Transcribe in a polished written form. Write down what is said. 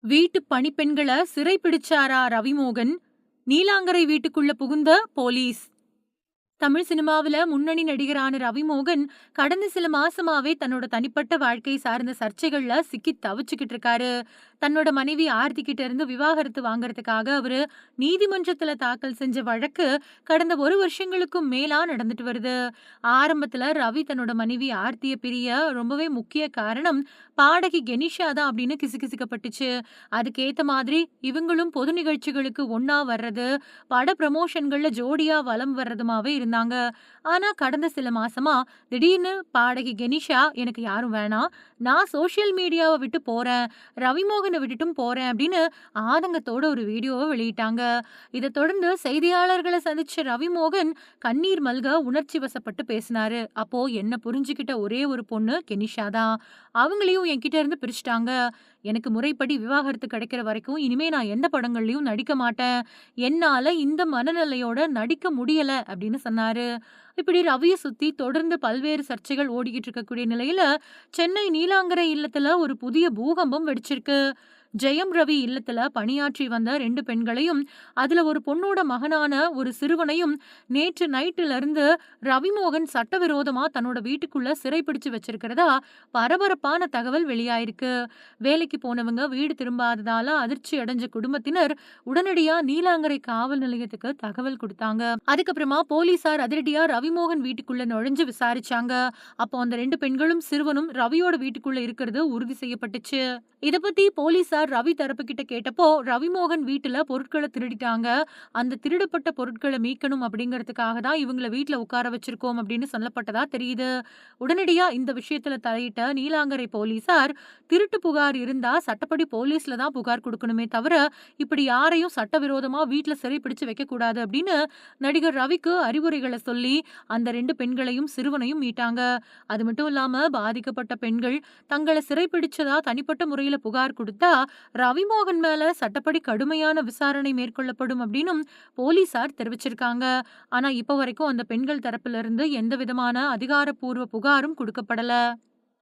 வீட்டு பணிப்பெண்கள சிறை பிடிச்சாரா ரவிமோகன்? நீலாங்கரை வீட்டுக்குள்ள புகுந்த போலீஸ். தமிழ் சினிமாவுல முன்னணி நடிகரான ரவிமோகன் கடந்த சில மாசமாவே தன்னோட தனிப்பட்ட வாழ்க்கை சார்ந்த சர்ச்சைகள்ல சிக்கி தவிச்சுக்கிட்டு இருக்காரு. தன்னோட மனைவி ஆர்த்தி கிட்ட இருந்து விவாகரத்து வாங்குறதுக்காக அவரு நீதிமன்றத்துல தாக்கல் செஞ்ச வழக்கு கடந்த 1 வருஷங்களுக்கும் மேலா நடந்துட்டு வருது. ஆரம்பத்துல ரவி தன்னோட மனைவி ஆர்த்திய பிரிய ரொம்பவே முக்கிய காரணம் பாடகி கெனிஷா தான் அப்படின்னு கிசுகிசுக்கப்பட்டுச்சு. அதுக்கேத்த மாதிரி இவங்களும் பொது நிகழ்ச்சிகளுக்கு ஒண்ணா வர்றது, பட ப்ரமோஷன்கள்ல ஜோடியா வலம் வர்றதுமாவே இருந்தாங்க. ஆனா கடந்த சில மாசமா திடீர்னு பாடகி கெனிஷா எனக்கு யாரும் வேணாம், நான் சோஷியல் மீடியாவை விட்டு போறேன், ரவிமோகனை விட்டுட்டும் போறேன் அப்படின்னு ஆதங்கத்தோட ஒரு வீடியோவை வெளியிட்டாங்க. இதை தொடர்ந்து செய்தியாளர்களை சந்திச்ச ரவிமோகன் கண்ணீர் மல்க உணர்ச்சி வசப்பட்டு பேசினாரு. அப்போ என்ன புரிஞ்சுக்கிட்ட ஒரே ஒரு பொண்ணு கெனிஷா தான். அவங்களையும் என்கிட்ட இருந்து பிரிச்சுட்டாங்க. எனக்கு முறைப்படி விவாகரத்து கிடைக்கிற வரைக்கும் இனிமே நான் எந்த படங்கள்லயும் நடிக்க மாட்டேன். என்னால இந்த மனநிலையோட நடிக்க முடியல அப்படின்னு சொன்னாரு. இப்படி ரவிய சுத்தி தொடர்ந்து பல்வேறு சர்ச்சைகள் ஓடிக்கிட்டு இருக்கக்கூடிய நிலையில, சென்னை நீலாங்கரை இல்லத்துல ஒரு புதிய பூகம்பம் வெடிச்சிருக்கு. ஜெயம் ரவி இல்லத்துல பணியாற்றி வந்த 2 பெண்களையும், அதுல ஒரு பொண்ணோட மகனான ஒரு சிறுவனையும் நேற்று நைட்டுல இருந்து ரவிமோகன் சட்டவிரோதமா தன்னோட வீட்டுக்குள்ள சிறைப்பிடிச்சு வச்சிருக்கிறதா பரபரப்பான தகவல் வெளியாயிருக்கு. வேலைக்கு போனவங்க வீடு திரும்பாததால அதிர்ச்சி அடைஞ்ச குடும்பத்தினர் உடனடியா நீலாங்கரை காவல் நிலையத்துக்கு தகவல் கொடுத்தாங்க. அதுக்கப்புறமா போலீசார் அதிரடியா ரவிமோகன் வீட்டுக்குள்ள நுழைஞ்சு விசாரிச்சாங்க. அப்போ அந்த 2 பெண்களும் சிறுவனும் ரவியோட வீட்டுக்குள்ள இருக்கிறது உறுதி செய்யப்பட்டுச்சு. இத பத்தி போலீசார் ரவி தரப்பு கிட்ட கேட்டப்போ, ரவிமோகன் வீட்டுல பொருட்கள திருடிட்டாங்க. அந்த திருடப்பட்ட பொருட்கள மீட்கணும் அப்படிங்கிறதுக்காக தான் இவங்கள வீட்ல உட்கார வச்சிருக்கோம் அப்படின்னு சொல்லப்பட்டதா தெரியுது. உடனடியா இந்த விஷயத்துல தலையிட்ட நீலாங்கரை போலீசார், திருட்டு புகார் இருந்தா சட்டப்படி போலீஸ்ல தான் புகார் குடுக்கணுமே தவிர, இப்படி யாரையும் சட்டவிரோதமா வீட்ல சிறைப்பிடிச்சு வைக்கக்கூடாது அப்படின்னு நடிகர் ரவிக்கு அறிவுரைகள சொல்லி, அந்த 2 பெண்களையும் சிறுவனையும் மீட்டாங்க. அது மட்டும் இல்லாம பாதிக்கப்பட்ட பெண்கள் தங்கள சிறைப்பிடிச்சதா தனிப்பட்ட முறையில புகார் குடுத்தா, ரவிமோகன் மேல சட்டப்படி கடுமையான விசாரணை மேற்கொள்ளப்படும் அப்படின்னும் போலீசார் தெரிவிச்சிருக்காங்க. ஆனா இப்ப வரைக்கும் அந்த பெண்கள் தரப்புல இருந்து எந்த விதமான அதிகாரப்பூர்வ புகாரும் குடுக்கப்படல.